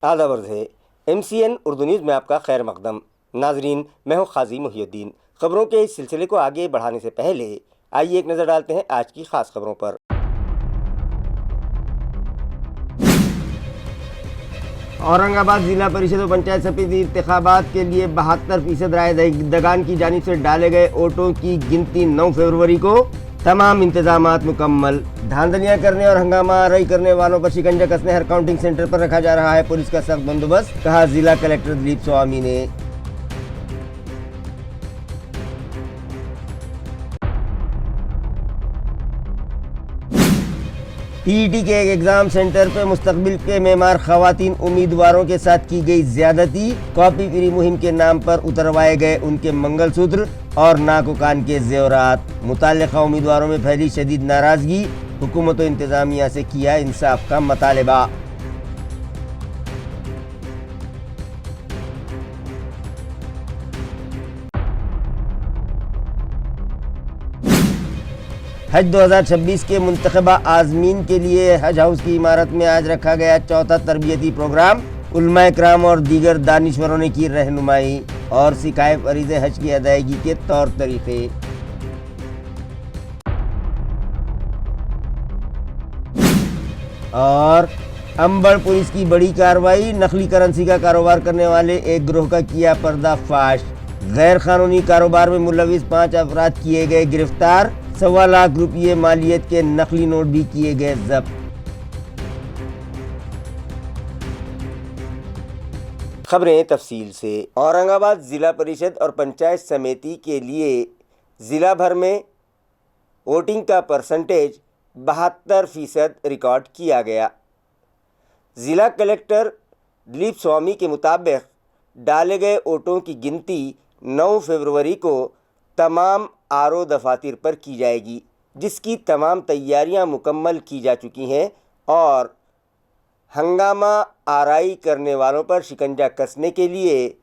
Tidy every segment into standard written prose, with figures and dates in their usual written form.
आदाब अर्ज़ है MCN उर्दू न्यूज़ में आपका खैर मकदम। नाजरीन, मैं हूँ क़ाज़ी मुहिउद्दीन। खबरों के इस सिलसिले को आगे बढ़ाने से पहले आइए एक नज़र डालते हैं आज की ख़ास खबरों पर। औरंगाबाद जिला परिषद और पंचायत समिति इंतखाबात के लिए 72% राय दहिंदगान की जानिब से डाले गए वोटों की गिनती 9 फरवरी को। तमाम इंतजामात मुकम्मल। धांधलियां करने और हंगामा आराई करने वालों पर शिकंजा कसने हर काउंटिंग सेंटर पर रखा जा रहा है पुलिस का सख्त बंदोबस्त, कहा जिला कलेक्टर दिलीप स्वामी ने। टीईटी के एक एग्जाम सेंटर पर मुस्तकबिल के मेमार खवातीन उम्मीदवारों के साथ की गई ज्यादती। कॉपी फ्री मुहिम के नाम पर उतरवाए गए उनके मंगलसूत्र और नाको कान के जेवरात। मुताल्लिका उम्मीदवारों में फैली शदीद नाराजगी। हुकूमत और इंतजामिया से किया इंसाफ का मुतालबा। हज 2026 के मुंतखबा आज़मीन के लिए हज हाउस की इमारत में आज रखा गया चौथा तरबियती प्रोग्राम। उलमा इकराम और दीगर दानिश्वरों ने की रहनुमाई और सिखाए फरीज़े हज की अदायगी के तौर तरीक़े। और अंबड़ पुलिस की बड़ी कार्रवाई। नकली करेंसी का कारोबार करने वाले एक गिरोह का किया पर्दाफाश। गैर कानूनी कारोबार में मुलविस 5 अफराद किए गए गिरफ्तार। 1.25 लाख रुपये मालियत के नकली नोट भी किए गए जब्त। खबरें तफसील से। औरंगाबाद जिला परिषद और पंचायत समिति के लिए ज़िला भर में वोटिंग का परसेंटेज 72% रिकॉर्ड किया गया। ज़िला कलेक्टर दिलीप स्वामी के मुताबिक डाले गए वोटों की गिनती 9 फरवरी को तमाम आरओ दफातर पर की जाएगी, जिसकी तमाम तैयारियां मुकम्मल की जा चुकी हैं और हंगामा आराई करने वालों पर शिकंजा कसने के लिए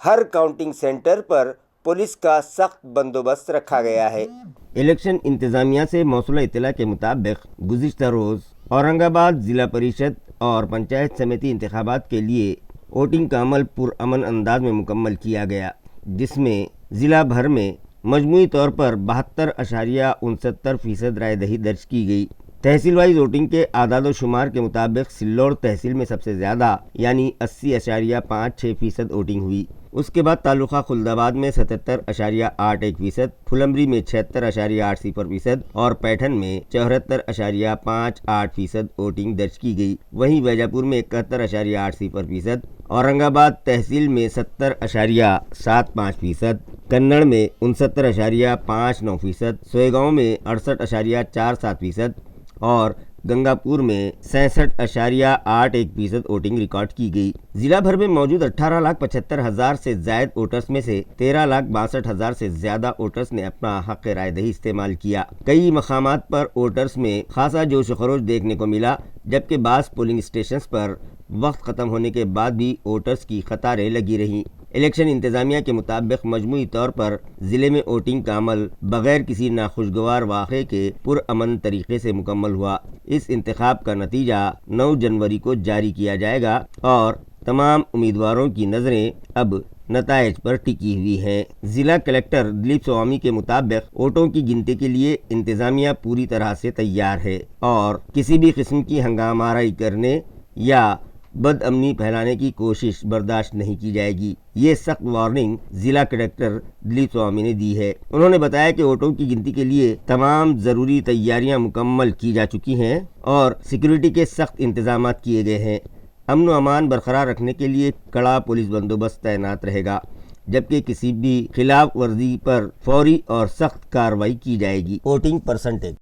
हर काउंटिंग सेंटर पर पुलिस का सख्त बंदोबस्त रखा गया है। इलेक्शन इंतजामिया से मौसूल इत्तला के मुताबिक गुज़िश्ता रोज़ औरंगाबाद ज़िला परिषद और पंचायत समिति इंतखाबात के लिए वोटिंग का अमल पुरअमन अंदाज में मुकम्मल किया गया, जिसमें ज़िला भर में मजमूई तौर पर 72.69% राय दही दर्ज की गई। तहसील वाइज वोटिंग के आदाद व शुमार के मुताबिक सिल्लोड़ तहसील में सबसे ज़्यादा यानी 80.56% वोटिंग हुई। उसके बाद तालुका खुल्दाबाद में 77.81%, फुलंब्री में 76.80% और पैठन में 74.58% वोटिंग दर्ज की गई। वहीं वैजापुर में 71.80%, औरंगाबाद तहसील में 70.75%, कन्नड़ में 69.59%, सोएगांव में 68.47% और गंगापुर में 66.81% वोटिंग रिकॉर्ड की गई। जिला भर में मौजूद 18,75,000 से जायद वोटर्स में से 13,62,000 से ज्यादा वोटर्स ने अपना हक राय दही इस्तेमाल किया। कई मकामात पर वोटर्स में खासा जोश व खरोश देखने को मिला, जबकि बास पोलिंग स्टेशन पर वक्त ख़त्म होने के बाद भी वोटर्स की कतारें लगी रहीं। इलेक्शन इंतजामिया के मुताबिक मजमूई तौर पर ज़िले में वोटिंग का अमल बगैर किसी नाखुशगवार वाक़े के पुरअमन तरीके से मुकम्मल हुआ। इस इंतखाब का नतीजा 9 जनवरी को जारी किया जाएगा और तमाम उम्मीदवारों की नज़रें अब नताइज पर टिकी हुई हैं। ज़िला कलेक्टर दिलीप स्वामी के मुताबिक वोटों की गिनती के लिए इंतजामिया पूरी तरह से तैयार है और किसी भी किस्म की हंगामाराई करने या बदअमनी फैलाने की कोशिश बर्दाश्त नहीं की जाएगी। ये सख्त वार्निंग जिला कलेक्टर दिलीप स्वामी ने दी है। उन्होंने बताया कि वोटों की गिनती के लिए तमाम ज़रूरी तैयारियां मुकम्मल की जा चुकी हैं और सिक्योरिटी के सख्त इंतजाम किए गए हैं। अमन व अमान बरकरार रखने के लिए कड़ा पुलिस बंदोबस्त तैनात रहेगा, जबकि किसी भी खिलाफ वर्जी पर फौरी और सख्त कार्रवाई की जाएगी। वोटिंग परसेंटेज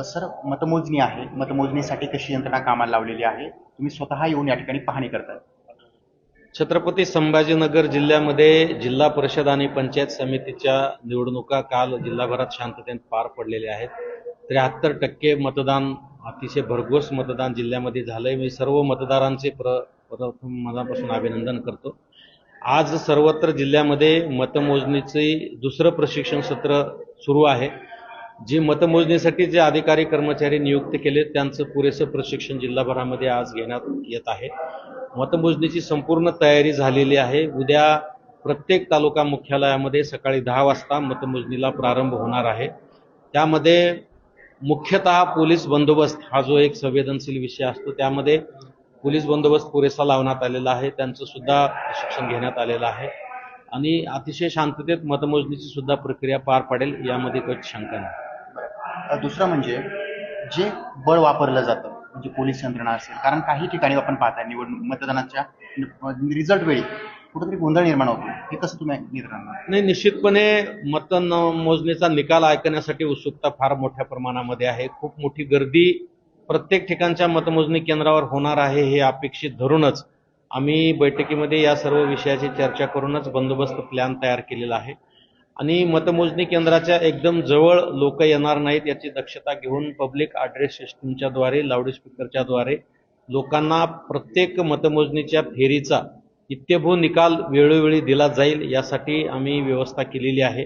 सर, मतमोजणी आहे, मतमोजणीसाठी कशी यंत्रणा कामाला लावलेली आहे? तुम्ही स्वतः येऊन या ठिकाणी पाहणी करताय। छत्रपती संभाजीनगर जिल्ह्यामध्ये जिल्हा परिषद आणि पंचायत समितीच्या निवडणुका काल जिल्हाभरात शांततेत पार पडलेल्या आहेत। 73% मतदान, अतिशय भरघोस मतदान जिल्ह्यामध्ये झालंय। मी सर्व मतदारांचे प्रथम मनापासून अभिनंदन करतो। आज सर्वत्र जिल्ह्यामध्ये मतमोजणीचे दुसरं प्रशिक्षण सत्र सुरू आहे। जी मतमोजणीसाठी जे अधिकारी कर्मचारी नियुक्त केले त्यांचं पुरेसं प्रशिक्षण जिल्हाभरामध्ये आज घेण्यात येत आहे. मतमोजणीची संपूर्ण तयारी झालेली आहे. उद्या प्रत्येक तालुका मुख्यालयामध्ये सकाळी 10 वाजता मतमोजणीला प्रारंभ होणार आहे. त्यामध्ये मुख्यतः पोलीस बंदोबस्त हा जो एक संवेदनशील विषय असतो, त्यामध्ये पोलीस बंदोबस्त पुरेसा लावण्यात आलेला आहे. त्यांचं सुद्धा प्रशिक्षण घेण्यात आलेलं आहे आणि अतिशय शांततेत मतमोजणीची सुद्धा प्रक्रिया पार पडेल यामध्ये काही शंका नाही. दुसरं म्हणजे जे बळ वापरलं जातं म्हणजे पोलीस यंत्रणा असेल, कारण काही ठिकाणी आपण पाहताय निवडणूक मतदानाच्या रिझल्ट वेळी कुठेतरी गोंधळ निर्माण होतो, हे कसं तुम्ही निराकरणार? नाही, निश्चितपणे मोजणीचा निकाल ऐकण्यासाठी उत्सुकता फार मोठ्या प्रमाणामध्ये आहे. खूप मोठी गर्दी प्रत्येक ठिकाणच्या मतमोजणी केंद्रावर होणार आहे हे अपेक्षित धरूनच आम्ही बैठकीमध्ये या सर्व विषयाची चर्चा करूनच बंदोबस्त प्लॅन तयार केलेला आहे आणि मतमोजणी केंद्राच्या एकदम जवळ लोक येणार नाहीत याची दक्षता घेऊन पब्लिक ॲड्रेस सिस्टीमच्या द्वारे लाऊडस्पीकरच्या द्वारे लोकांना प्रत्येक मतमोजणीच्या फेरीचा इत्यभू निकाल वेळोवेळी दिला जाईल यासाठी आम्ही व्यवस्था केलेली आहे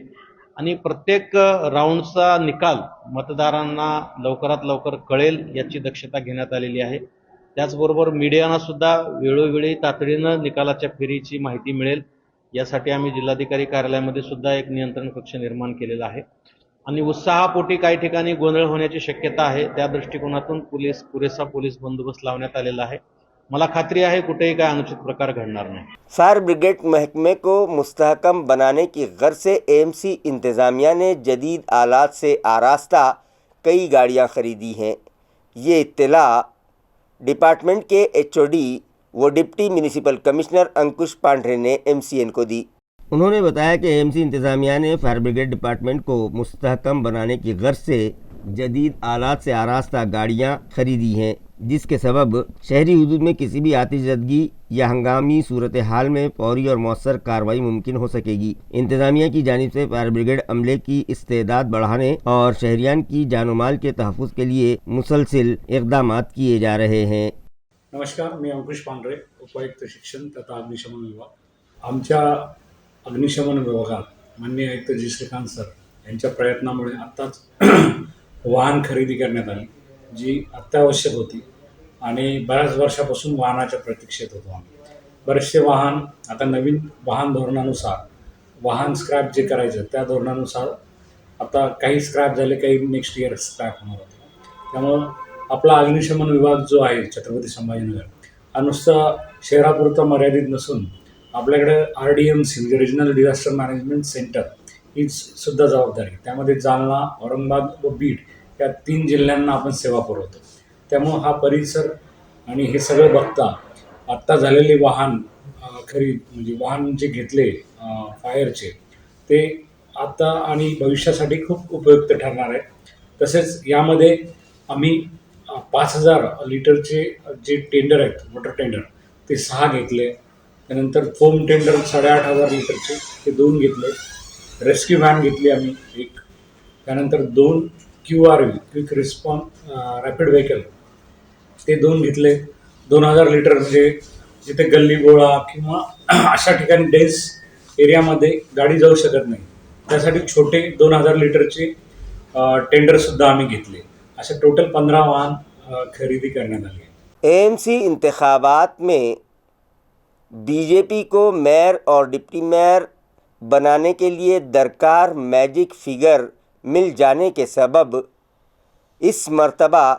आणि प्रत्येक राऊंडचा निकाल मतदारांना लवकरात लवकर कळेल याची दक्षता घेण्यात आलेली आहे. त्याचबरोबर मीडियाना सुद्धा वेळोवेळी तातडीनं निकालाच्या फेरीची माहिती मिळेल यासाठी आम्ही जिल्हाधिकारी कार्यालयामध्ये सुद्धा एक नियंत्रण कक्ष निर्माण केलेला आहे आणि उत्साहापोटी काही ठिकाणी गोंधळ होण्याची शक्यता आहे. त्या दृष्टिकोनातून पुरेसा पोलीस बंदोबस्त लावण्यात आलेला आहे. मला खात्री है कुठेही काय अनुचित प्रकार घडणार नहीं। फायर ब्रिगेड महकमे को मुस्तहकम बनाने की गर्ज से एएमसी इंतज़ामिया ने जदीद आलात से आरास्ता कई गाड़ियां खरीदी हैं। ये इत्तला डिपार्टमेंट के एचओडी व डिप्टी म्यूनिसिपल कमिश्नर अंकुश पांड्रे ने एमसीएन को दी। उन्होंने बताया कि एएमसी इंतज़ामिया ने फायर ब्रिगेड डिपार्टमेंट को मुस्तहकम बनाने की गर्ज से जदीद आलात से आरास्ता गाड़ियां खरीदी हैं, जिसके सबब शहरी हुदूद में किसी भी आतिशज़दगी या हंगामी सूरत हाल में फौरी और मौसर कार्रवाई मुमकिन हो सकेगी। इंतज़ामिया की जानिब से फायर ब्रिगेड अमले की इस्तेदाद बढ़ाने और शहरियान की जान माल के तहफ़्फ़ुज़ के लिए मुसलसिल इक़दामात किए जा रहे हैं। नमस्कार, मी अंकुश पांढरे, उपायुक्त शिक्षण तथा अग्निशमन विभाग। आमच्या अग्निशमन विभागात माननीय आयुक्त जी श्रीकांत सर यांच्या प्रयत्नामुळे आत्ताच वाहन खरेदी करण्यात आली, जी अत्यावश्यक होती आणि बऱ्याच वर्षापासून वाहनाच्या प्रतीक्षेत होतो आम्ही। बरेचसे वाहन आता नवीन वाहन धोरणानुसार वाहन स्क्रॅप जे करायचं त्या धोरणानुसार आता काही स्क्रॅप झाले, काही नेक्स्ट इयर स्क्रॅप होणार होते। त्यामुळं आपला अग्निशमन विभाग जो आहे छत्रपती संभाजीनगर हा नुसता शहरापुरता मर्यादित नसून आपल्याकडे RDMC म्हणजे रिजनल डिझास्टर मॅनेजमेंट सेंटर ही सुद्धा जबाबदारी, त्यामध्ये जालना, औरंगाबाद व बीड या 3 जिल्ह्यांना आपण सेवा पुरवतो। त्यामुळे हा परिसर आणि हे सगळं बघता आत्ता झालेले वाहन खरीद म्हणजे वाहन जे घेतले फायरचे ते आता आणि भविष्यासाठी खूप उपयुक्त ठरणार आहे। तसेच यामध्ये आम्ही 5000 लिटरचे जे टेंडर आहेत वॉटर टेंडर ते 6 घेतले, त्यानंतर फोम टेंडर 8500 लिटरचे ते 2 घेतले, रेस्क्यू व्हॅन घेतली आम्ही 1, त्यानंतर 2 QRV quick response rapid vehicle ते 2 घेतले। 2000 लिटर म्हणजे जिथे गल्ली गोळा किंवा अशा ठिकाणी डेन्स एरियामध्ये गाडी जाऊ शकत नाही त्यासाठी छोटे 2000 लिटरचे टेंडरसुद्धा आम्ही घेतले। असे टोटल 15 वाहन खरीदी करण्यात आली। एएमसी इंतखाबात में बीजेपी को मेयर और डिप्टी मेयर बनाने के लिए दरकार मैजिक फिगर मिल जाने के सबब इस मर्तबा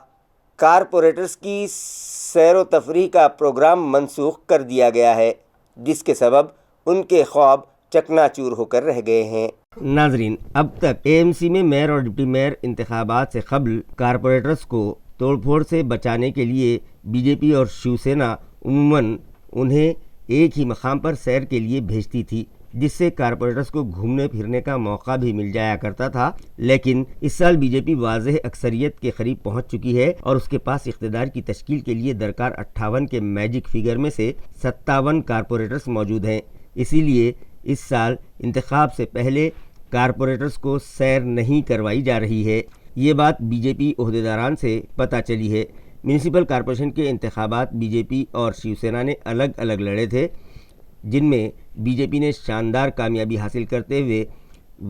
कारपोरेटर्स की सैर व तफरीह का प्रोग्राम मनसूख कर दिया गया है, जिसके सबब उनके ख्वाब चकनाचूर होकर रह गए हैं। नाजरीन, अब तक एएमसी में मेयर और डिप्टी मेयर इंतखाबात से कबल कारपोरेटर्स को तोड़फोड़ से बचाने के लिए बीजेपी और शिवसेना उमूमन उन्हें एक ही मकाम पर सैर के लिए भेजती थी, जिससे कारपोरेटर्स को घूमने फिरने का मौका भी मिल जाया करता था। लेकिन इस साल बीजेपी वाज़ेह अक्सरियत के करीब पहुंच चुकी है और उसके पास इक़्तिदार की तश्कील के लिए दरकार 58 के मैजिक फिगर में से 57 कारपोरेटर्स मौजूद हैं। इसीलिए इस साल इंतखाब से पहले कारपोरेटर्स को सैर नहीं करवाई जा रही है। ये बात बीजेपी ओहदेदारान से पता चली है। म्यूनिसिपल कॉरपोरेशन के इंतखाबात बीजेपी और शिवसेना ने अलग अलग लड़े थे, जिनमें बीजेपी ने शानदार कामयाबी हासिल करते हुए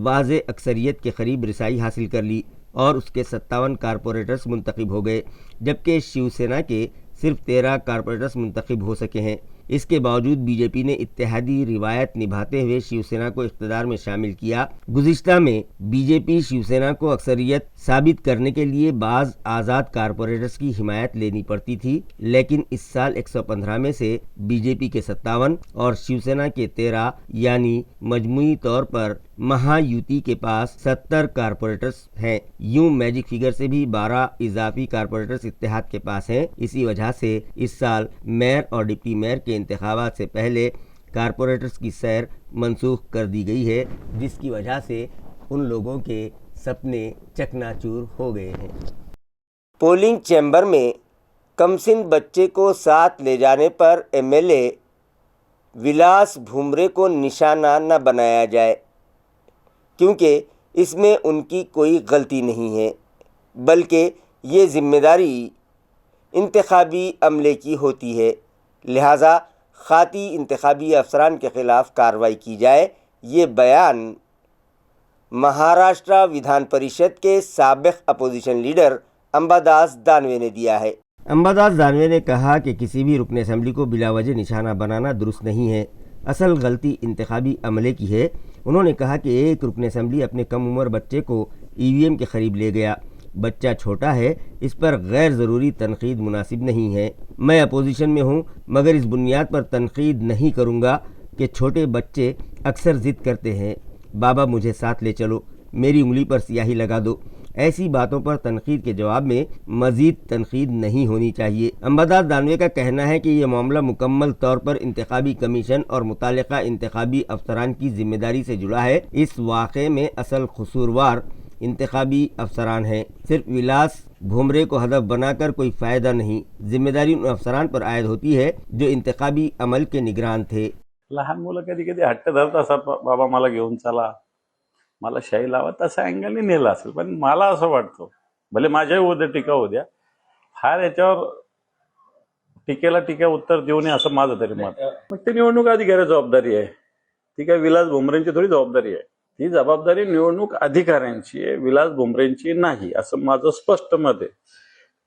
वाज़ेह अक्सरियत के करीब रिसाई हासिल कर ली, और उसके 57 कारपोरेटर्स मुंतखब हो गए, जबकि शिवसेना के सिर्फ 13 कारपोरेटर्स मुंतखब हो सके हैं। इसके बावजूद बीजेपी ने इत्तेहादी रिवायत निभाते हुए शिवसेना को इख्तिदार में शामिल किया। गुज़िश्ता में बीजेपी शिवसेना को अक्सरियत साबित करने के लिए बाज़ आज़ाद कारपोरेटर्स की हिमायत लेनी पड़ती थी, लेकिन इस साल 115 में से बीजेपी के 57 और शिवसेना के 13 यानी मजमूई तौर पर महायुति के पास 70 कारपोरेटर्स हैं। यूं मैजिक फिगर से भी 12 इजाफी कारपोरेटर्स इत्तेहाद के पास हैं। इसी वजह से इस साल मेयर और डिप्टी मेयर के इंतखाबात से पहले कारपोरेटर्स की सैर मनसूख कर दी गई है, जिसकी वजह से उन लोगों के सपने चकनाचूर हो गए हैं। पोलिंग चैम्बर में कमसिन बच्चे को साथ ले जाने पर एमएलए विलास भुमरे को निशाना न बनाया जाए, क्योंकि इसमें उनकी कोई गलती नहीं है, बल्कि ये जिम्मेदारी इंतखाबी अमले की होती है। लिहाजा खाती इंतखाबी अफसरान के ख़िलाफ़ कार्रवाई की जाए। ये बयान महाराष्ट्र विधान परिषद के साबिक़ अपोजिशन लीडर अंबादास दानवे ने दिया है। अंबादास दानवे ने कहा कि किसी भी रुकन असम्बली को बिलावजह निशाना बनाना दुरुस्त नहीं है, असल गलती इंतखाबी अमले की है। उन्होंने कहा कि एक रुकन असम्बली अपने कम उम्र बच्चे को ईवीएम के करीब ले गया। बच्चा छोटा है, इस पर गैर ज़रूरी तनकीद मुनासिब नहीं है। मैं अपोजिशन में हूँ, मगर इस बुनियाद पर तनकीद नहीं करूँगा कि छोटे बच्चे अक्सर ज़िद करते हैं, बाबा मुझे साथ ले चलो, मेरी उंगली पर स्याही लगा दो। ऐसी बातों पर तनकीद के जवाब में मज़ीद तनकीद नहीं होनी चाहिए। अंबादास दानवे का कहना है कि यह मामला मुकम्मल तौर पर इंतखाबी कमीशन और मुतालिका इंतखाबी अफसरान की जिम्मेदारी से जुड़ा है। इस वाक़े में असल कसूरवार इंतखाबी अफसरान हैं। सिर्फ विलास भुमरे को हदफ बनाकर कोई फ़ायदा नहीं। जिम्मेदारी उन अफसरान पर आयद होती है जो इंतखाबी अमल के निगरान थे। लहान मुलं कधी कधी हट्ट धरत असतात, बाबा मला घेऊन चला, मला शाई लावा, तसा अँगलने नेला असेल, पण मला असं वाटतं भले माझ्याही उद्या टीका होऊ द्या, फार याच्यावर टीकेला टीका उत्तर देऊ नये असं माझं तरी मत. मग ते निवडणूक अधिकारी जबाबदारी आहे, ती काय विलास भुमरेंची थोडी जबाबदारी आहे. ती जबाबदारी निवडणूक अधिकाऱ्यांची आहे, विलास भुमरेंची नाही, असं माझं स्पष्ट मत आहे.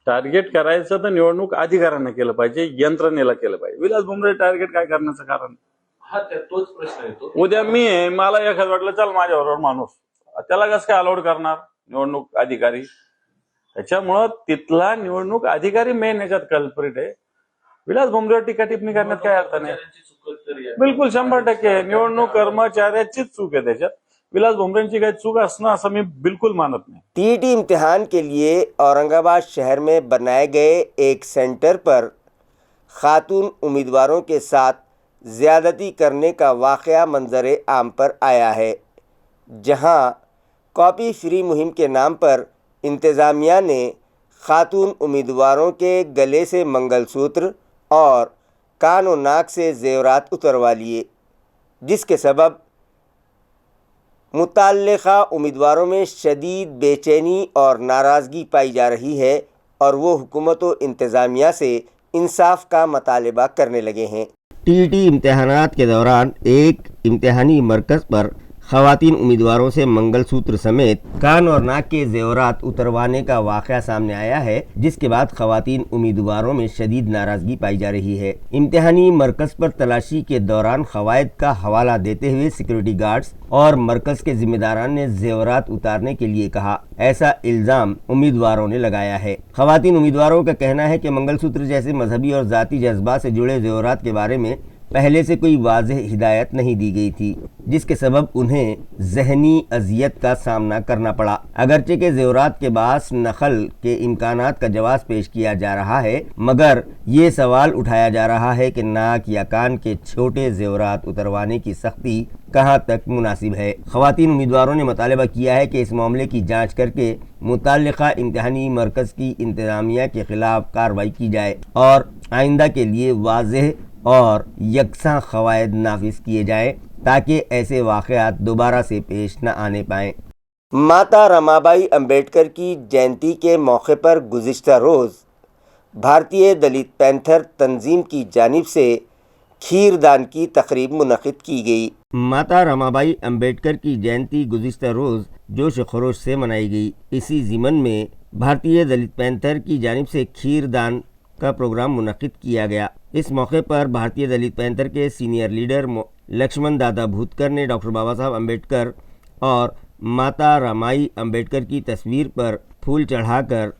टार्गेट करायचं तर निवडणूक अधिकाऱ्यांना केलं पाहिजे, यंत्रणेला केलं पाहिजे. विलास भुमरे टार्गेट काय करण्याचं कारण? हा तोच प्रश्न येतो. उद्या मी आहे, मला एखादं वाटलं चल माझ्याबरोबर माणूस, त्याला कसं काय अलाउड करणार निवडणूक अधिकारी? त्याच्यामुळं तिथला निवडणूक अधिकारी मेन याच्यात कल्प्रिट आहे. विलास भुमरेवर टीका टिप्पणी करण्यात काय अर्थ नाही. बिलकुल 100% निवडणूक कर्मचाऱ्याचीच चूक आहे त्याच्यात. विलास भुमरेंची काही चूक असणं असं मी बिल्कुल मानत नहीं। टीईटी इम्तिहान के लिए औरंगाबाद शहर में बनाए गए एक सेंटर पर खातून उम्मीदवारों के साथ ज़्यादती करने का वाक़या मंजर आम पर आया है, जहां कॉपी फ्री मुहिम के नाम पर इंतज़ामिया ने खातून उम्मीदवारों के गले से मंगलसूत्र और कान और नाक से ज़ेवरात उतरवा लिए, जिसके सबब मुताल्लिक़ा उम्मीदवारों में शदीद बेचैनी और नाराज़गी पाई जा रही है और वो हुकूमत व इंतज़ामिया से इंसाफ का मतालबा करने लगे हैं। टीईटी इम्तिहानात के दौरान एक इम्तिहानी मरकज़ पर ख़वातीन उम्मीदवारों से मंगलसूत्र समेत कान और नाक के ज़ेवरात उतरवाने का वाक़या सामने आया है, जिसके बाद ख़वातीन उम्मीदवारों में शदीद नाराज़गी पाई जा रही है। इम्तिहानी मरकज़ पर तलाशी के दौरान क़वायद का हवाला देते हुए सिक्योरिटी गार्ड्स और मरकज़ के ज़िम्मेदारान ने ज़ेवरात उतारने के लिए कहा, ऐसा इल्ज़ाम उम्मीदवारों ने लगाया है। ख़वातीन उम्मीदवारों का कहना है कि मंगलसूत्र जैसे मजहबी और ज़ाती जज्बात से जुड़े ज़ेवरात के बारे में पहले से कोई वाज़ेह हिदायत नहीं दी गई थी, जिसके सबब उन्हें ज़हनी अजियत का सामना करना पड़ा। अगरचे के ज़ेवरात के बास नकल के इम्कानात का जवाब पेश किया जा रहा है, मगर ये सवाल उठाया जा रहा है कि नाक या कान के छोटे ज़ेवरात उतरवाने की सख्ती कहाँ तक मुनासिब है। ख़वातीन उम्मीदवारों ने मुतालबा किया है कि इस मामले की जाँच करके मुताल्लिक़ा इम्तिहानी मरकज़ की इंतज़ामिया के ख़िलाफ़ कार्रवाई की जाए और आइंदा के लिए वाज़ेह और यकसा क़वायद नाफिज किए जाएँ ताकि ऐसे वाक़यात दोबारा से पेश न आने पाएँ। माता रमाबाई अम्बेडकर की जयंती के मौके पर गुज़िश्ता रोज़ भारतीय दलित पैंथर तंजीम की जानिब से کھیر دان کی تقریب منعقد کی گئی۔ ماتا رمابائی امبیڈکر کی جینتی گزشتہ روز جوش و خروش سے منائی گئی۔ اسی ضمن میں بھارتیہ دلت پینتھر کی جانب سے کھیر دان کا پروگرام منعقد کیا گیا۔ اس موقع پر بھارتیہ دلت پینتھر کے سینئر لیڈر لکشمن دادا بھوتکر نے ڈاکٹر بابا صاحب امبیڈکر اور ماتا رمائی امبیڈکر کی تصویر پر پھول چڑھا کر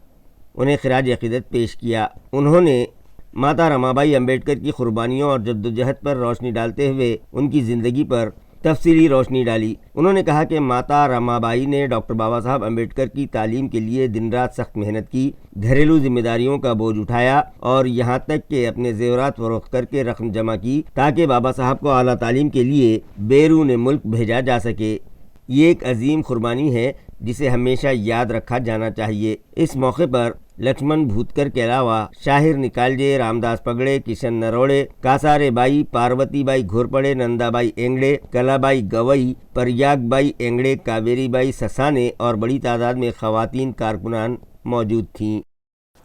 انہیں خراج عقیدت پیش کیا۔ انہوں نے ماتا رمابائی امبیڈکر کی قربانیوں اور جدوجہد پر روشنی ڈالتے ہوئے ان کی زندگی پر تفصیلی روشنی ڈالی۔ انہوں نے کہا کہ ماتا رمابائی نے ڈاکٹر بابا صاحب امبیڈکر کی تعلیم کے لیے دن رات سخت محنت کی، گھریلو ذمہ داریوں کا بوجھ اٹھایا اور یہاں تک کہ اپنے زیورات فروخت کر کے رقم جمع کی تاکہ بابا صاحب کو اعلیٰ تعلیم کے لیے بیرون ملک بھیجا جا سکے۔ یہ ایک عظیم قربانی ہے جسے ہمیشہ یاد رکھا جانا چاہیے۔ اس موقع پر لکشمن بھوتکر کے علاوہ شاہر نکالجے، رامداس پگڑے، کشن نروڑے، کاسارے بائی، پاروتی بائی گھورپڑے، نندا بائی اینگڑے، کلا بائی گوئی، پریاگ بائی اینگڑے، کاویری بائی سسانے اور بڑی تعداد میں خواتین کارکنان موجود تھیں۔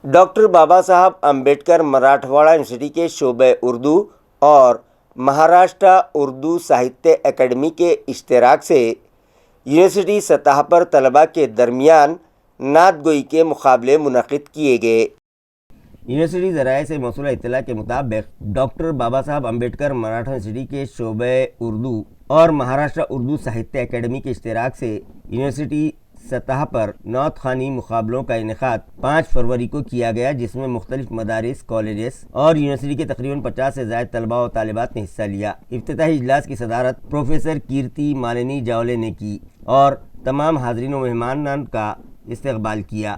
ڈاکٹر بابا صاحب امبیڈکر مراٹھواڑہ یونیورسٹی کے شعبہ اردو اور مہاراشٹرا اردو ساہتیہ اکیڈمی کے اشتراک سے یونیورسٹی سطح پر طلباء کے درمیان نعت گوئی کے مقابلے منعقد کیے گئے۔ یونیورسٹی ذرائع سے موصول اطلاع کے مطابق ڈاکٹر بابا صاحب امبیڈکر مراٹھا یونیورسٹی کے شعبہ اردو اور مہاراشٹرا اردو ساہتیہ اکیڈمی کے اشتراک سے یونیورسٹی سطح پر نعت خوانی مقابلوں کا انعقاد 5 فروری کو کیا گیا، جس میں مختلف مدارس، کالجز اور یونیورسٹی کے تقریباً 50 سے زائد طلباء و طالبات نے حصہ لیا۔ افتتاحی اجلاس کی صدارت پروفیسر کیرتی مالنی جاولے نے کی اور تمام حاضرین و مہمانان کا استقبال کیا۔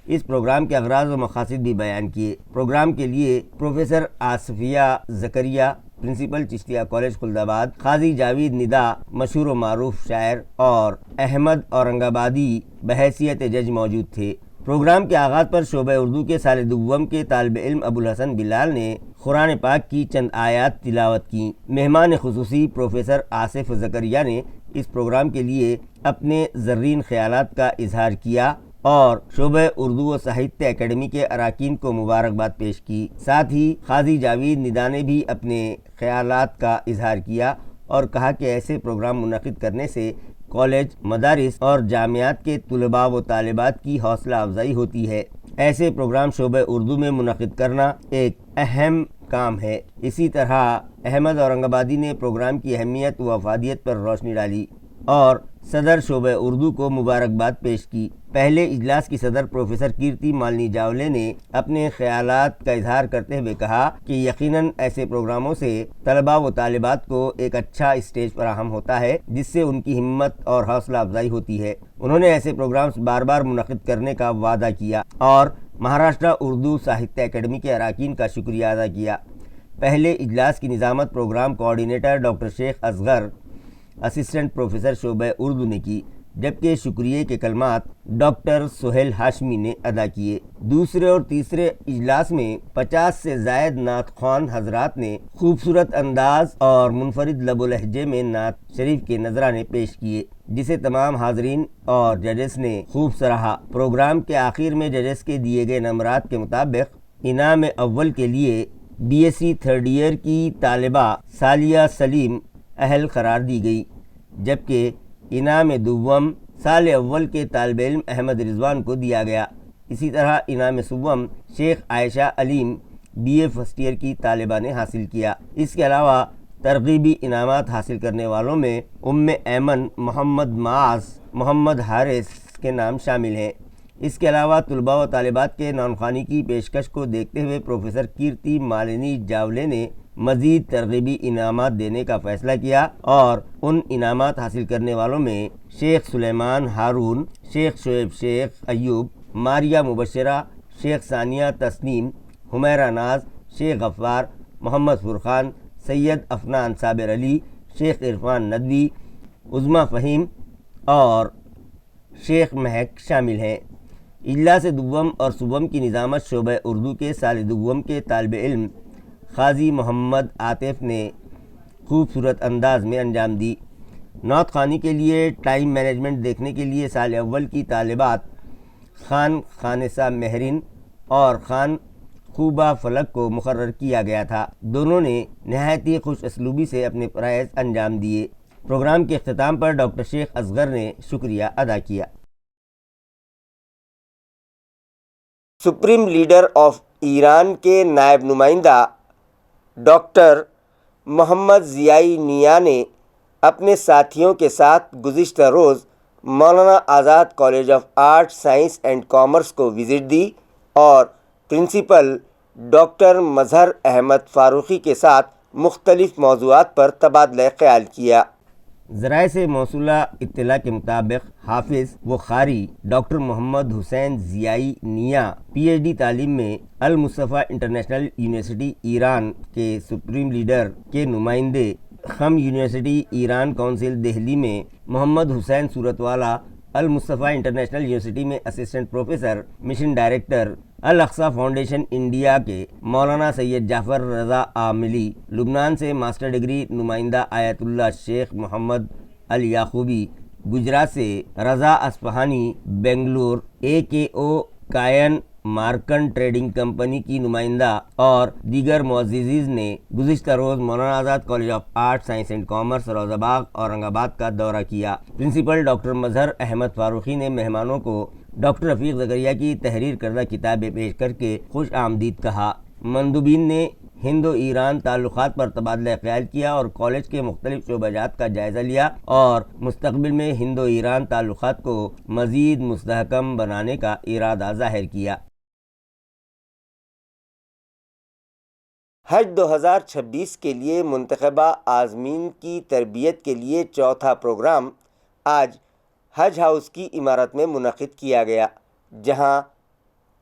اس پروگرام کے اغراض و مقاصد بھی بیان کیے۔ پروگرام کے لیے پروفیسر آصفیہ زکریہ، پرنسپل چشتیہ کالج خلد آباد، قاضی جاوید ندا، مشہور و معروف شاعر، اور احمد اورنگ آبادی بحیثیت جج موجود تھے۔ پروگرام کے آغاز پر شعبہ اردو کے سال دوم کے طالب علم ابوالحسن بلال نے قرآن پاک کی چند آیات تلاوت کی۔ مہمان خصوصی پروفیسر آصف زکریہ نے اس پروگرام کے لیے اپنے زرین خیالات کا اظہار کیا اور شعبہ اردو و ساہتیہ اکیڈمی کے اراکین کو مبارکباد پیش کی۔ ساتھ ہی قاضی جاوید ندا نے بھی اپنے خیالات کا اظہار کیا اور کہا کہ ایسے پروگرام منعقد کرنے سے کالج، مدارس اور جامعات کے طلباء و طالبات کی حوصلہ افزائی ہوتی ہے۔ ایسے پروگرام شعبہ اردو میں منعقد کرنا ایک اہم کام ہے۔ اسی طرح احمد اورنگ آبادی نے پروگرام کی اہمیت و افادیت پر روشنی ڈالی اور صدر شعبہ اردو کو مبارکباد پیش کی۔ پہلے اجلاس کی صدر پروفیسر کیرتی مالنی جاولے نے اپنے خیالات کا اظہار کرتے ہوئے کہا کہ یقیناً ایسے پروگراموں سے طلباء و طالبات کو ایک اچھا اسٹیج فراہم ہوتا ہے جس سے ان کی ہمت اور حوصلہ افزائی ہوتی ہے۔ انہوں نے ایسے پروگرامز بار بار منعقد کرنے کا وعدہ کیا اور مہاراشٹرا اردو ساہتیہ اکیڈمی کے اراکین کا شکریہ ادا کیا۔ پہلے اجلاس کی نظامت پروگرام کوآرڈینیٹر ڈاکٹر شیخ اصغر، اسسٹنٹ پروفیسر شعبہ اردو نے کی، جبکہ شکریہ کے کلمات ڈاکٹر سہیل ہاشمی نے ادا کیے۔ دوسرے اور تیسرے اجلاس میں 50 سے زائد نعت خوان حضرات نے خوبصورت انداز اور منفرد لب و لہجے میں نعت شریف کے نذرانے پیش کیے، جسے تمام حاضرین اور ججز نے خوب سراہا۔ پروگرام کے آخر میں ججز کے دیے گئے نمبرات کے مطابق انعام اول کے لیے B S C 3rd year کی طالبہ سالیہ سلیم اہل قرار دی گئی، جبکہ انعام دوم سال اول کے طالب علم احمد رضوان کو دیا گیا۔ اسی طرح انعام سوم شیخ عائشہ علیم بی اے 1st ایئر کی طالبہ نے حاصل کیا۔ اس کے علاوہ ترغیبی انعامات حاصل کرنے والوں میں ام ایمن، محمد معاذ، محمد حارث کے نام شامل ہیں۔ اس کے علاوہ طلباء و طالبات کے نعت خوانی کی پیشکش کو دیکھتے ہوئے پروفیسر کیرتی مالنی جاولے نے مزید ترغیبی انعامات دینے کا فیصلہ کیا اور ان انعامات حاصل کرنے والوں میں شیخ سلیمان ہارون، شیخ شعیب شیخ ایوب، ماریہ مبشرہ، شیخ ثانیہ تسنیم، حمیرہ ناز، شیخ غفار، محمد فرقان، سید افنان صابر علی، شیخ عرفان ندوی، عظمہ فہیم اور شیخ مہک شامل ہیں۔ اجلاس دوم اور سوم کی نظامت شعبہ اردو کے سال دوم کے طالب علم قاضی محمد عاطف نے خوبصورت انداز میں انجام دی۔ نعت خوانی کے لیے ٹائم مینجمنٹ دیکھنے کے لیے سال اول کی طالبات خان خانسہ مہرین اور خان خوبہ فلک کو مقرر کیا گیا تھا۔ دونوں نے نہایت ہی خوش اسلوبی سے اپنے فرائض انجام دیے۔ پروگرام کے اختتام پر ڈاکٹر شیخ اصغر نے شکریہ ادا کیا۔ سپریم لیڈر آف ایران کے نائب نمائندہ ڈاکٹر محمد ضیائی نیا نے اپنے ساتھیوں کے ساتھ گزشتہ روز Maulana Azad college of art science and commerce کو وزٹ دی اور پرنسپل ڈاکٹر مظہر احمد فاروقی کے ساتھ مختلف موضوعات پر تبادلہ خیال کیا۔ ذرائع سے موصولہ اطلاع کے مطابق حافظ و قاری ڈاکٹر محمد حسین ضیائی نیا PhD تعلیم میں المصطفیٰ انٹرنیشنل یونیورسٹی ایران کے سپریم لیڈر کے نمائندے، خم یونیورسٹی ایران کونسل دہلی میں محمد Hussain Suratwala, Al-Mustafa international university میں assistant professor mission director, Al-Aqsa foundation India کے مولانا سید جعفر رضا عاملی، لبنان سے ماسٹر ڈگری نمائندہ آیت اللہ شیخ محمد الیعقوبی، گجرات سے رضا اصفہانی، بنگلور AKO کائن مارکن ٹریڈنگ کمپنی کی نمائندہ اور دیگر معززین نے گزشتہ روز Maulana Azad college of art science and commerce Rauza Bagh Aurangabad کا دورہ کیا۔ پرنسپل ڈاکٹر مظہر احمد فاروقی نے مہمانوں کو ڈاکٹر رفیق زکریا کی تحریر کردہ کتابیں پیش کر کے خوش آمدید کہا۔ مندوبین نے ہند و ایران تعلقات پر تبادلہ خیال کیا اور کالج کے مختلف شعبہ جات کا جائزہ لیا اور مستقبل میں ہند و ایران تعلقات کو مزید مستحکم بنانے کا ارادہ ظاہر کیا۔ حج 2026 کے لیے منتخبہ عازمین کی تربیت کے لیے چوتھا پروگرام آج حج ہاؤس کی عمارت میں منعقد کیا گیا، جہاں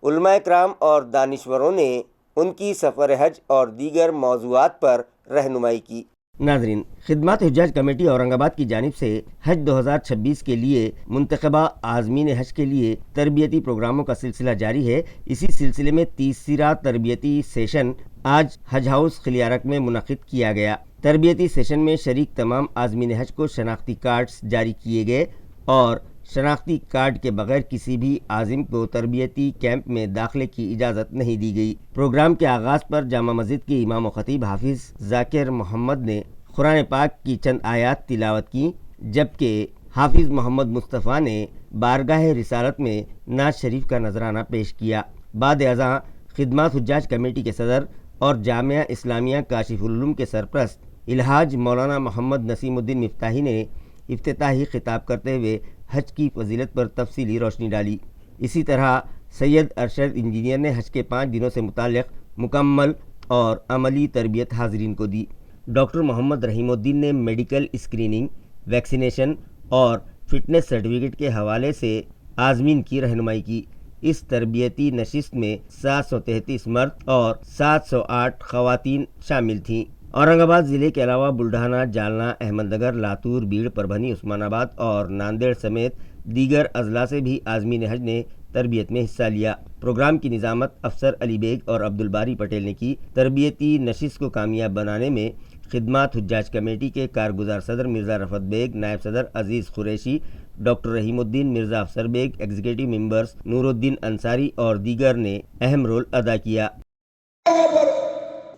علماء کرام اور دانشوروں نے ان کی سفر حج اور دیگر موضوعات پر رہنمائی کی۔ ناظرین، خدمات حجاج کمیٹی اورنگ آباد کی جانب سے حج 2026 کے لیے منتخبہ عازمین حج کے لیے تربیتی پروگراموں کا سلسلہ جاری ہے۔ اسی سلسلے میں تیسرا تربیتی سیشن آج حج ہاؤس خلیارک میں منعقد کیا گیا۔ تربیتی سیشن میں شریک تمام عازمین حج کو شناختی کارڈز جاری کیے گئے اور شناختی کارڈ کے بغیر کسی بھی عازم کو تربیتی کیمپ میں داخلے کی اجازت نہیں دی گئی۔ پروگرام کے آغاز پر جامع مسجد کے امام و خطیب حافظ ذاکر محمد نے قرآن پاک کی چند آیات تلاوت کی، جبکہ حافظ محمد مصطفیٰ نے بارگاہ رسالت میں نعت شریف کا نذرانہ پیش کیا۔ بعد ازاں خدمات حجاج کمیٹی کے صدر اور جامعہ اسلامیہ کاشف العلوم کے سرپرست الحاج مولانا محمد نسیم الدین مفتاحی نے افتتاحی خطاب کرتے ہوئے حج کی فضیلت پر تفصیلی روشنی ڈالی۔ اسی طرح سید ارشد انجینئر نے حج کے 5 دنوں سے متعلق مکمل اور عملی تربیت حاضرین کو دی۔ ڈاکٹر محمد رحیم الدین نے میڈیکل اسکریننگ، ویکسینیشن اور فٹنس سرٹیفکیٹ کے حوالے سے عازمین کی رہنمائی کی۔ اس تربیتی نشست میں 733 مرد اور 708 خواتین شامل تھیں۔ اورنگ آباد ضلع کے علاوہ بلڈھانہ، جالنا، احمد نگر، لاتور، بیڑ، پربھنی، عثمان آباد اور ناندیڑ سمیت دیگر اضلاع سے بھی عازمین حج نے تربیت میں حصہ لیا۔ پروگرام کی نظامت افسر علی بیگ اور عبدالباری پٹیل نے کی۔ تربیتی نشست کو کامیاب بنانے میں خدمات حجاج کمیٹی کے کارگزار صدر مرزا رفعت بیگ، نائب صدر عزیز قریشی، ڈاکٹر رحیم الدین، مرزا افسر بیگ، ایگزیکٹو ممبرز نور الدین انصاری اور دیگر نے اہم رول ادا کیا۔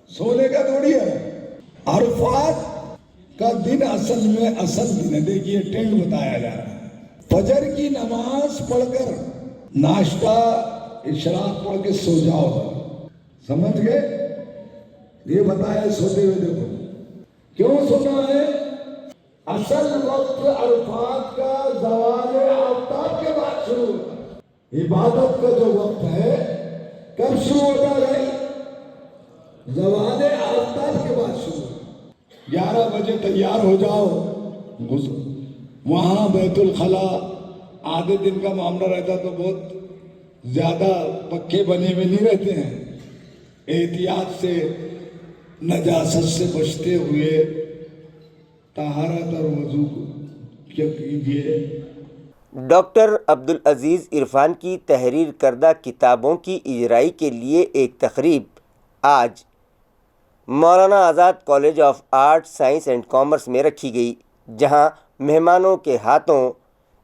سونے کا تھوڑی ہے، عرفات کا دن اصل دن ہے۔ دیکھیے ٹرینڈ بتایا جا رہا ہے، فجر کی نماز پڑھ کر ناشتہ اشراق پڑھ کے سو جاؤ، سمجھ گئے؟ یہ بتایا سوتے ہوئے دیکھو کیوں سونا ہے۔ اصل وقت عرفات کا زوال آفتاب کے بعد شروع ہوتا ہے۔ عبادت کا جو وقت ہے کب شروع ہوتا ہے؟ زوال آفتاب کے بعد شروع ہوتا ہے۔ 11 بجے تیار ہو جاؤ، وہاں بیت الخلا آدھے دن کا معاملہ رہتا تو بہت زیادہ پکے بنے ہوئے نہیں رہتے ہیں، احتیاط سے نجاست سے بچتے ہوئے طہارت اور وضو کیجیے۔ ڈاکٹر عبدالعزیز عرفان کی تحریر کردہ کتابوں کی اجرائی کے لیے ایک تقریب آج Maulana Azad college of art science and commerce میں رکھی گئی، جہاں مہمانوں کے ہاتھوں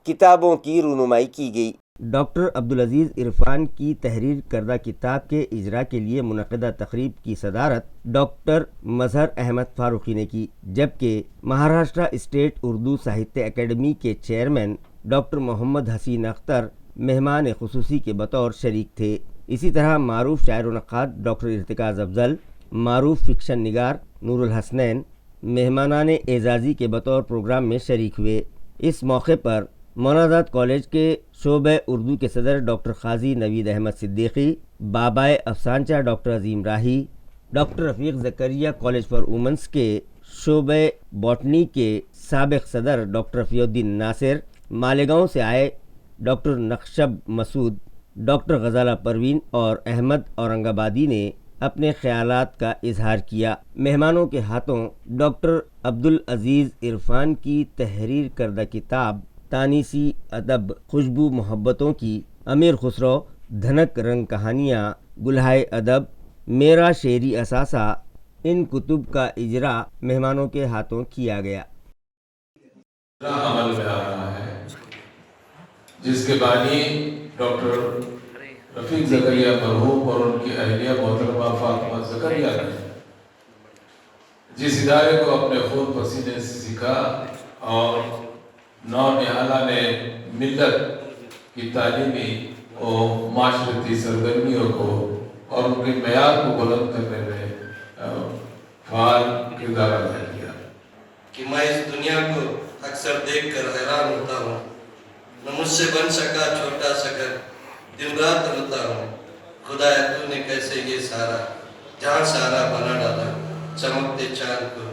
کتابوں کی رونمائی کی گئی۔ ڈاکٹر عبدالعزیز عرفان کی تحریر کردہ کتاب کے اجرا کے لیے منعقدہ تقریب کی صدارت ڈاکٹر مظہر احمد فاروقی نے کی، جبکہ مہاراشٹرا اسٹیٹ اردو ساہتیہ اکیڈمی کے چیئرمین ڈاکٹر محمد حسین اختر مہمان خصوصی کے بطور شریک تھے۔ اسی طرح معروف شاعر و نقاد ڈاکٹر ارتکاز افضل، معروف فکشن نگار نور الحسنین مہمانان اعزازی کے بطور پروگرام میں شریک ہوئے۔ اس موقع پر مولانا کالج کے شعبہ اردو کے صدر ڈاکٹر قاضی نوید احمد صدیقی، بابائے افسانچہ doctor Azeem Rahi, doctor Rafiq Zakaria college for womens کے شعبہ باٹنی کے سابق صدر ڈاکٹر رفیع الدین ناصر، مالیگاؤں سے آئے ڈاکٹر نقشب مسعود، ڈاکٹر غزالہ پروین اور احمد اورنگ آبادی نے اپنے خیالات کا اظہار کیا۔ مہمانوں کے ہاتھوں ڈاکٹر عبدالعزیز عرفان کی تحریر کردہ کتاب تانیسی ادب خوشبو محبتوں کی، امیر خسرو، دھنک رنگ کہانیاں، گلہائے ادب، میرا شعری اثاثہ، ان کتب کا اجرا مہمانوں کے ہاتھوں کیا گیا۔ عمل میں آ رہا ہے جس کے بانی ڈاکٹر رفیق زکریہ مرحوم اور ان کی اہلیہ محترمہ فاطمہ زکریہ نے جس ادارے کو اپنے خون پسینے سے سیکھا اور نونہالہ نے ملت کی تعلیمی اور معاشرتی سرگرمیوں کو اور ان کے معیار کو بلند کرنے میں فعال کردار ادا کیا کہ میں اس دنیا کو اکثر دیکھ کر حیران ہوتا ہوں، نہ مجھ سے بن سکا چھوٹا سا گھر، دن رات روتا ہوں، خدایا تو نے کیسے یہ سارا جہاں سارا بنا ڈالا، چمکتے چاند کو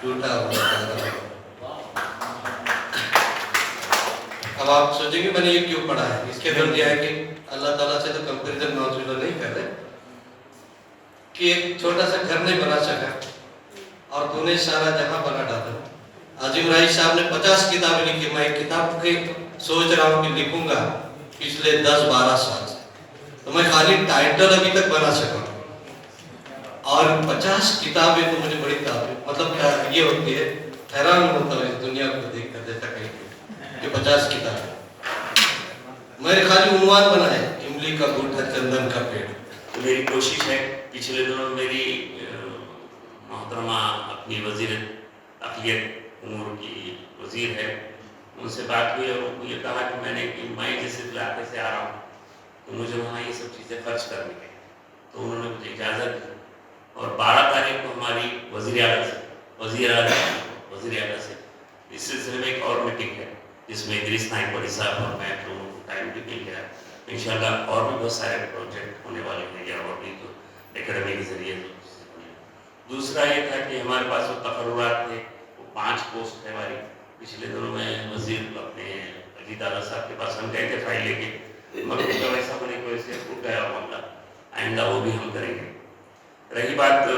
ٹوٹا ہوا تارا۔ اب آپ سوچیں گے میں نے یہ کیوں پڑھا ہے؟ اس کے اندر یہ ہے کہ اللہ تعالیٰ سے تو کمپیریزن نوزویلہ نہیں کر رہے کہ ایک چھوٹا سا گھر نہیں بنا سکا اور تو نے سارا جہاں بنا ڈالا۔ عظیم راہی صاحب نے 50 کتابیں لکھی، میں ایک کتاب کے سوچ رہا ہوں کہ لکھوں گا پچھلے 10-12 سال سے، تو میں خالی ٹائٹل ابھی تک بنا سکا اور 50 کتابیں تو مجھے بڑی تعریف، مطلب یہ ہوتی ہے، حیران ہوتا ہوں اس دنیا کو دیکھ کر دیتا کہیں کہ 50 کتابیں۔ میں خالی عنوان بنا ہے املی کا بوٹا چندن کا پیڑ۔ میری کوشش ہے، پچھلے دنوں میری محترمہ اپنی وزیر اقلیت امور کی وزیر ہے، ان سے بات ہوئی اور ان کو یہ کہا کہ میں جس علاقے سے آ رہا ہوں تو مجھے وہاں یہ سب چیزیں خرچ کرنی ہے، تو انہوں نے مجھے اجازت دی اور 12 تاریخ کو ہماری وزیر اعلیٰ سے اس سلسلے میں ایک اور میٹنگ ہے جس میں ادریس نائک ولی صاحب اور میں دونوں کو ٹائم بھی مل گیا۔ انشاءاللہ اور بھی بہت سارے پروجیکٹ ہونے والے ہیں یا اور بھی تو اکیڈمی کے ذریعے۔ دوسرا یہ تھا کہ ہمارے پاس وہ تقررات تھے، وہ 5 پوسٹ ہے ہماری۔ پچھلے دنوں میں وزیر اپنے اجیت آغا صاحب کے پاس ہم گئے تھے فائل لے کے، مگر اس کا ویسا ہونے کی وجہ سے اٹھ گیا معاملہ، آئندہ وہ بھی ہم کریں گے۔ رہی بات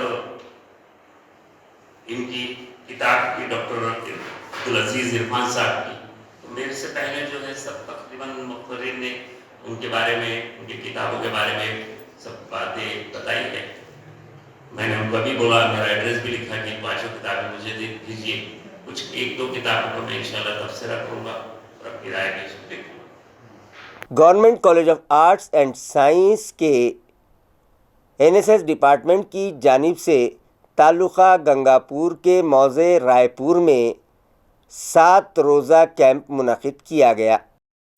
ان کی کتاب کی ڈاکٹر عبدالعزیز عرفان صاحب کی، تو میرے سے پہلے جو ہے سب تقریباً مقررین نے ان کے بارے میں، ان کی کتابوں کے بارے میں سب باتیں بتائی ہیں۔ میں نے ان کو ابھی بولا، میرا ایڈریس بھی لکھا کہ 5 کتابیں مجھے دے دیجیے، کچھ 1-2 کتابوں کو میں انشاءاللہ تبصرہ کروں گا اور اپنی رائے بھی دیکھوں گا۔ Government college of arts and science کے NSS ڈپارٹمنٹ کی جانب سے تعلقہ گنگاپور کے موضع رائے پور میں 7 روزہ کیمپ منعقد کیا گیا۔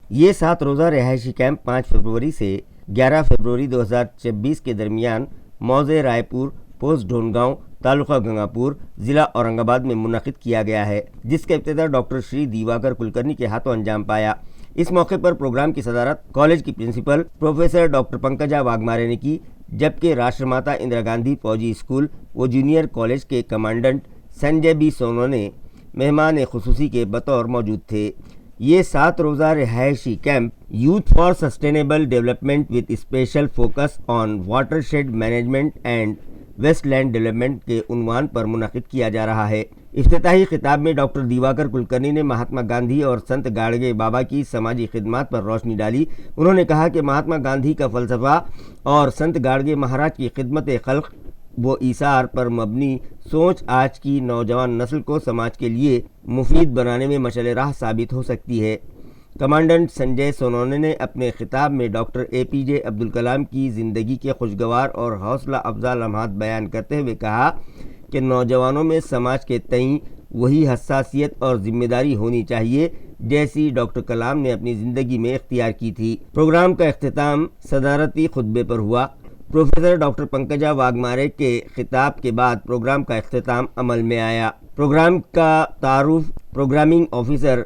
یہ 7 روزہ رہائشی کیمپ 5 فروری سے 11 فروری 2026 کے درمیان موضع رائے پور، پوسٹ ڈھونگاؤں، تعلقہ گنگاپور، ضلع اورنگ آباد میں منعقد کیا گیا ہے، جس کا افتتاح ڈاکٹر شری دیواکر کلکرنی کے ہاتھوں انجام پایا۔ اس موقع پر پروگرام کی صدارت کالج کی پرنسپل پروفیسر ڈاکٹر پنکجا واگمارے نے کی، جبکہ راشٹر ماتا اندرا گاندھی فوجی اسکول و جونیئر کالج کے کمانڈنٹ سنجے بی سونو نے مہمان خصوصی کے بطور موجود تھے۔ یہ 7 روزہ رہائشی camp youth for sustainable development with special focus on watershed management and wasteland development کے عنوان پر منعقد کیا جا رہا ہے۔ افتتاحی خطاب میں ڈاکٹر دیواکر کلکرنی نے مہاتما گاندھی اور سنت گاڑگے بابا کی سماجی خدمات پر روشنی ڈالی۔ انہوں نے کہا کہ مہاتما گاندھی کا فلسفہ اور سنت گاڑگے مہاراج کی خدمت خلق و ایثار پر مبنی سوچ آج کی نوجوان نسل کو سماج کے لیے مفید بنانے میں مشعل راہ ثابت ہو سکتی ہے۔ کمانڈنٹ سنجے سونونے نے اپنے خطاب میں ڈاکٹر APJ عبدالکلام کی زندگی کے خوشگوار اور حوصلہ افزا لمحات بیان کرتے ہوئے کہا کہ نوجوانوں میں سماج کے تئیں وہی حساسیت اور ذمہ داری ہونی چاہیے جیسی ڈاکٹر کلام نے اپنی زندگی میں اختیار کی تھی۔ پروگرام کا اختتام صدارتی خطبے پر ہوا۔ پروفیسر ڈاکٹر پنکجا واگمارے کے خطاب کے بعد پروگرام کا اختتام عمل میں آیا۔ پروگرام کا تعارف پروگرامنگ آفیسر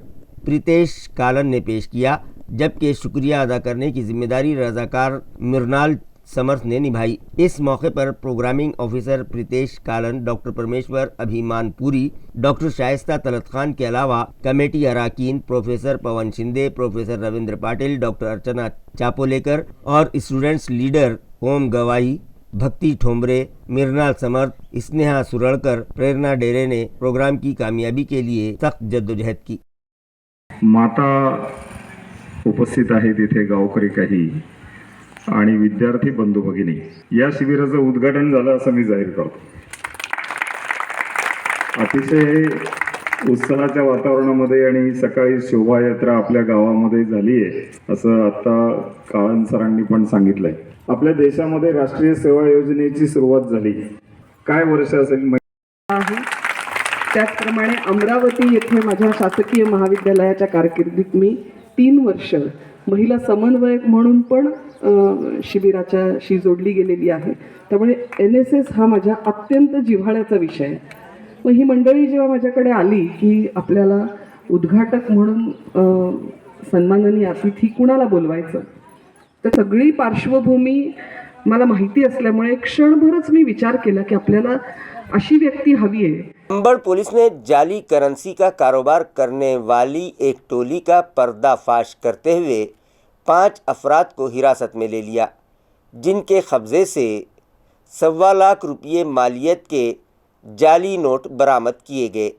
پریتیش کالن نے پیش کیا، جبکہ شکریہ ادا کرنے کی ذمہ داری رضاکار مرنال سمرتھ نے نبھائی۔ اس موقع پر programming officer Pritesh Kalan, doctor Parmeshwar Abhiman Puri, doctor Shaista Talat Khan کے علاوہ کمیٹی اراکین professor Pawan Shinde, professor Ravindra Patil, doctor Archana Chapolikar اور اسٹوڈنٹس لیڈر اوم گوائی، بھکتی ٹھومبرے، مرنال سمرتھ، اسنیہا سرڑکر، پریرنا ڈیرے نے پروگرام کی کامیابی کے لیے سخت جدوجہد کی۔ माता उपस्थित आहेत इथे, गावकरी काही आणि विद्यार्थी बंधू भगिनी, या शिबिराचं उद्घाटन झालं असं मी जाहीर करतो। अतिशय उत्साहाच्या वातावरणामध्ये आणि सकाळी शोभायात्रा आपल्या गावामध्ये झाली आहे असं आता काळन सरांनी पण सांगितलंय। आपल्या देशामध्ये राष्ट्रीय सेवा योजनेची सुरुवात झाली, काय वर्ष असेल? त्याचप्रमाणे अमरावती येथे माझ्या शासकीय महाविद्यालयाच्या कारकिर्दीत मी 3 वर्ष महिला समन्वयक म्हणून पण शिबिराच्याशी जोडली गेलेली आहे। त्यामुळे NSS हा माझ्या अत्यंत जिव्हाळ्याचा विषय आहे। मग ही मंडळी जेव्हा माझ्याकडे आली की आपल्याला उद्घाटक म्हणून सन्माननीय अतिथी कुणाला बोलवायचं, तर सगळी पार्श्वभूमी मला माहिती असल्यामुळे क्षणभरच मी विचार केला की आपल्याला अशी व्यक्ती हवी आहे। अंबड़ पुलिस ने जाली करेंसी का कारोबार करने वाली एक टोली का पर्दाफाश करते हुए 5 अफराद को हिरासत में ले लिया, जिनके कब्जे से 1.25 लाख रुपये मालियत के जाली नोट बरामद किए गए।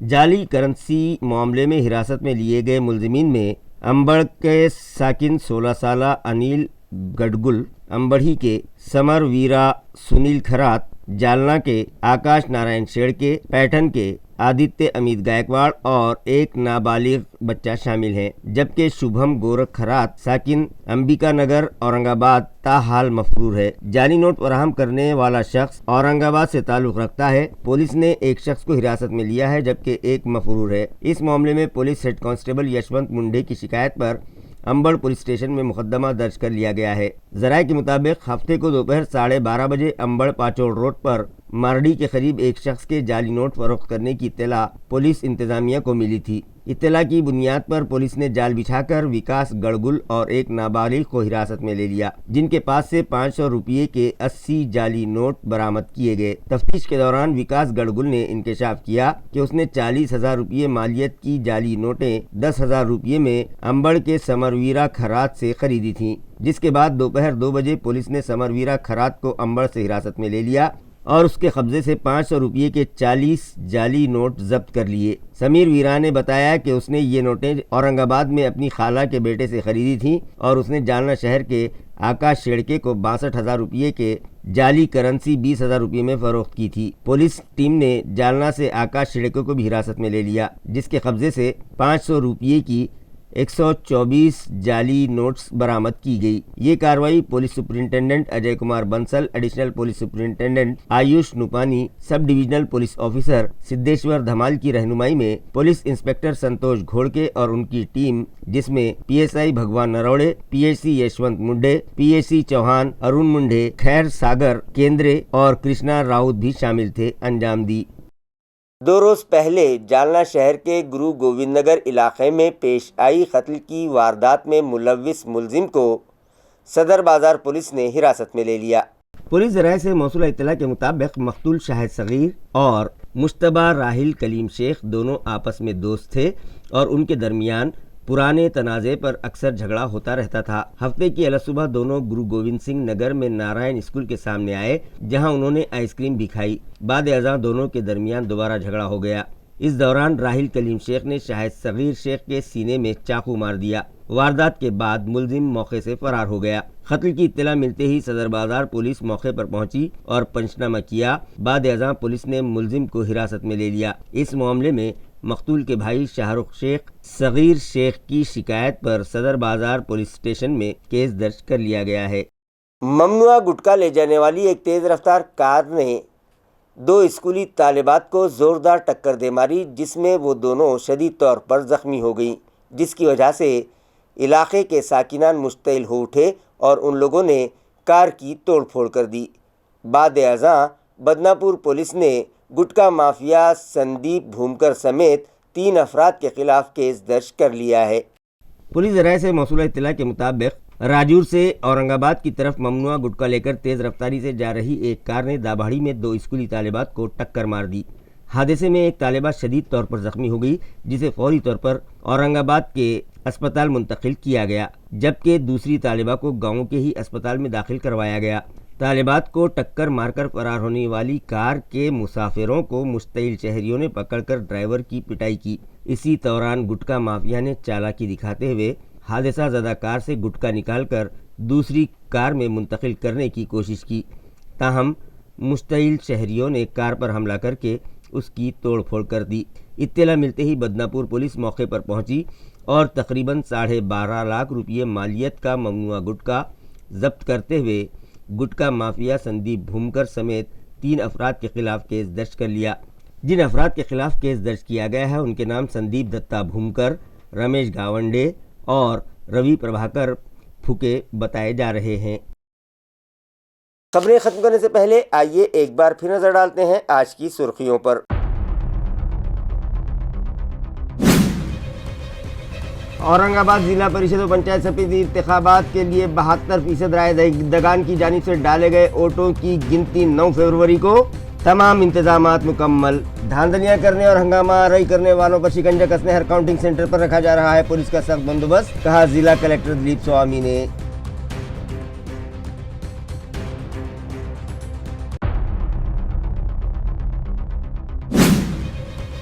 जाली करेंसी मामले में हिरासत में लिए गए मुलजिमीन में अंबड़ के साकिन 16 साला अनिल गडगुल, अंबड़ी के समर वीरा सुनील खरात, जालना के आकाश नारायण शेड़के, पैठन के आदित्य अमित गायकवाड़ और एक नाबालिग बच्चा शामिल हैं, जबकि शुभम गोरख खरात साकिन अंबिका नगर औरंगाबाद ताहाल मफरूर है। जाली नोट फराहम करने वाला शख्स औरंगाबाद से ताल्लुक़ रखता है। पुलिस ने एक शख्स को हिरासत में लिया है, जबकि एक मफरूर है। इस मामले में पुलिस हेड कांस्टेबल यशवंत मुंडे की शिकायत पर अंबड़ पुलिस स्टेशन में मुकदमा दर्ज कर लिया गया है। ज़राए के मुताबिक हफ्ते को दोपहर 12:30 बजे अंबड़ पाचोड़ रोड पर मारडी के करीब एक शख्स के जाली नोट फरोख्त करने की इत्तला पुलिस इंतजामिया को मिली थी। इत्तला की बुनियाद पर पुलिस ने जाल बिछाकर विकास गड़गुल और एक नाबालिग को हिरासत में ले लिया, जिनके पास से 500 रुपये के 80 जाली नोट बरामद किए गए। तफ्तीश के दौरान विकास गड़गुल ने इंकशाफ किया कि उसने 40,000 रुपये मालियत की जाली नोटें 10,000 रुपये में अंबड़ के समरवीरा खरात से खरीदी थीं, जिसके बाद दोपहर 2 बजे पुलिस ने समरवीरा खरात को अंबड़ से हिरासत में ले लिया और उसके कब्जे से 500 रुपये के 40 जाली नोट जब्त कर लिए। समीर वीरा ने बताया कि उसने ये नोटें औरंगाबाद में अपनी खाला के बेटे से खरीदी थीं और उसने जालना शहर के आकाश शेड़के को 62,000 रुपये के जाली करेंसी 20,000 रुपये में फरोख्त की थी। पुलिस टीम ने जालना से आकाश शेड़के को भी हिरासत में ले लिया, जिसके कब्जे से 500 रुपये की 124 जाली नोट्स बरामद की गई। ये कार्रवाई police superintendent Ajay Kumar Bansal, additional police superintendent Ayush Nupani, sub divisional police officer Siddheshwar Dhamal की रहनुमाई में पुलिस इंस्पेक्टर संतोष घोड़के और उनकी टीम, जिसमें PSI भगवान नरौड़े, PSC यशवंत मुंडे, PSC चौहान, अरुण मुंडे, खैर सागर केंद्रे और कृष्णा राउत भी शामिल थे, अंजाम दी। 2 रोज पहले जालना शहर के गुरु गोविंद नगर इलाके में पेश आई कत्ल की वारदात में मुलव्विस मुलजिम को सदर बाजार पुलिस ने हिरासत में ले लिया। पुलिस ज़राए से मौसूला इत्तला के मुताबिक मकतूल शाहिद सगीर और मुश्तबा राहिल कलीम शेख दोनों आपस में दोस्त थे और उनके दरमियान पुराने तनाज़े पर अक्सर झगड़ा होता रहता था। हफ्ते की अलसुबह दोनों गुरु गोविंद सिंह नगर में नारायण स्कूल के सामने आए, जहां उन्होंने आइसक्रीम भी खाई। बाद अज़ां दोनों के दरमियान दोबारा झगड़ा हो गया। इस दौरान राहिल कलीम शेख ने शाहिद सगीर शेख के सीने में चाकू मार दिया। वारदात के बाद मुलजिम मौके से फरार हो गया। कत्ल की इत्तला मिलते ही सदर बाजार पुलिस मौके पर पहुंची और पंचनामा किया। बाद अज़ां पुलिस ने मुलजिम को हिरासत में ले लिया। इस मामले में مقتول کے بھائی شاہ رخ شیخ صغیر شیخ کی شکایت پر صدر بازار پولیس اسٹیشن میں کیس درج کر لیا گیا ہے۔ ممنوعہ گٹکا لے جانے والی ایک تیز رفتار کار نے 2 اسکولی طالبات کو زوردار ٹکر دے ماری، جس میں وہ دونوں شدید طور پر زخمی ہو گئیں، جس کی وجہ سے علاقے کے ساکنان مشتعل ہو اٹھے اور ان لوگوں نے کار کی توڑ پھوڑ کر دی۔ بعد ازاں بدناپور پولیس نے گٹکا مافیا سندیپ بھومکر سمیت 3 افراد کے خلاف کیس درج کر لیا ہے۔ پولیس ذرائع سے موصولہ اطلاع کے مطابق راجور سے اورنگ آباد کی طرف ممنوعہ گٹکا لے کر تیز رفتاری سے جا رہی ایک کار نے داباڑی میں 2 اسکولی طالبات کو ٹکر مار دی۔ حادثے میں ایک طالبہ شدید طور پر زخمی ہو گئی، جسے فوری طور پر اورنگ آباد کے اسپتال منتقل کیا گیا، جبکہ دوسری طالبہ کو گاؤں کے ہی اسپتال میں داخل کروایا گیا۔ طالبات کو ٹکر مار کر فرار ہونے والی کار کے مسافروں کو مشتعل شہریوں نے پکڑ کر ڈرائیور کی پٹائی کی۔ اسی دوران گٹکا مافیا نے چالاکی دکھاتے ہوئے حادثہ زدہ کار سے گٹکا نکال کر دوسری کار میں منتقل کرنے کی کوشش کی، تاہم مشتعل شہریوں نے کار پر حملہ کر کے اس کی توڑ پھوڑ کر دی۔ اطلاع ملتے ہی بدناپور پولیس موقع پر پہنچی اور تقریباً 12.5 لاکھ روپے مالیت کا ممنوعہ گٹکا ضبط کرتے ہوئے گٹکا مافیا سندیپ بھومکر سمیت 3 افراد کے خلاف کیس درج کر لیا۔ جن افراد کے خلاف کیس درج کیا گیا ہے ان کے نام سندیپ دتا بھومکر، رمیش گاونڈے اور روی پربھاکر پھوکے بتائے جا رہے ہیں۔ خبریں ختم کرنے سے پہلے آئیے ایک بار پھر نظر ڈالتے ہیں آج کی سرخیوں پر۔ اورنگ آباد ضلع پریشد و پنچایت سمیتی انتخابات کے لیے 72% رائے دہندگان کی جانب سے ڈالے گئے ووٹوں کی گنتی 9 فروری کو۔ تمام انتظامات مکمل۔ دھاندلیاں کرنے اور ہنگامہ آرائی کرنے والوں پر شکنجہ کسنے ہر کاؤنٹنگ سینٹر پر رکھا جا رہا ہے پولیس کا سخت بندوبست، کہا ضلع کلکٹر دلیپ سوامی نے۔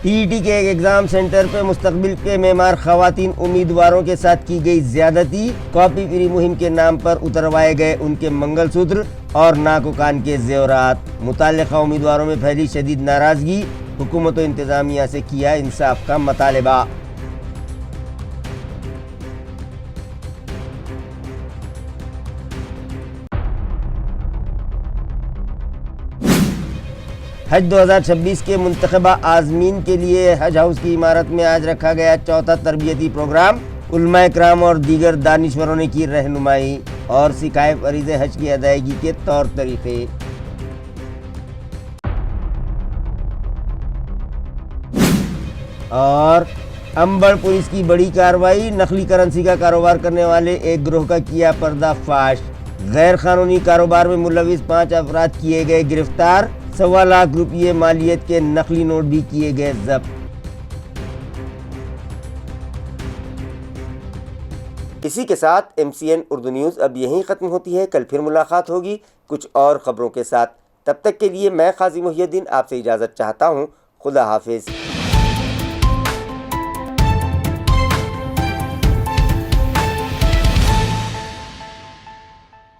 ٹی ای ٹی کے ایک ایگزام سینٹر پہ مستقبل کے معمار خواتین امیدواروں کے ساتھ کی گئی زیادتی، کاپی فری مہم کے نام پر اتروائے گئے ان کے منگل سوتر اور ناک و کان کے زیورات، متعلقہ امیدواروں میں پھیلی شدید ناراضگی، حکومت و انتظامیہ سے کیا انصاف کا مطالبہ۔ حج 2026 کے منتخبہ عازمین کے لیے حج ہاؤس کی عمارت میں آج رکھا گیا 4تھا تربیتی پروگرام۔ علماء کرام اور دیگر دانشوروں نے کی رہنمائی اور سکھائے فریض حج کی ادائیگی کے طور طریقے۔ اور امبڑ پولیس کی بڑی کارروائی، نقلی کرنسی کا کاروبار کرنے والے ایک گروہ کا کیا پردہ فاش، غیر قانونی کاروبار میں ملوث 5 افراد کیے گئے گرفتار، 1.25 لاکھ روپے مالیت کے نقلی نوٹ بھی کیے گئے ضبط۔ اسی کے ساتھ MCN اردو نیوز اب یہیں ختم ہوتی ہے۔ کل پھر ملاقات ہوگی کچھ اور خبروں کے ساتھ، تب تک کے لیے میں قاضی محی الدین آپ سے اجازت چاہتا ہوں۔ خدا حافظ۔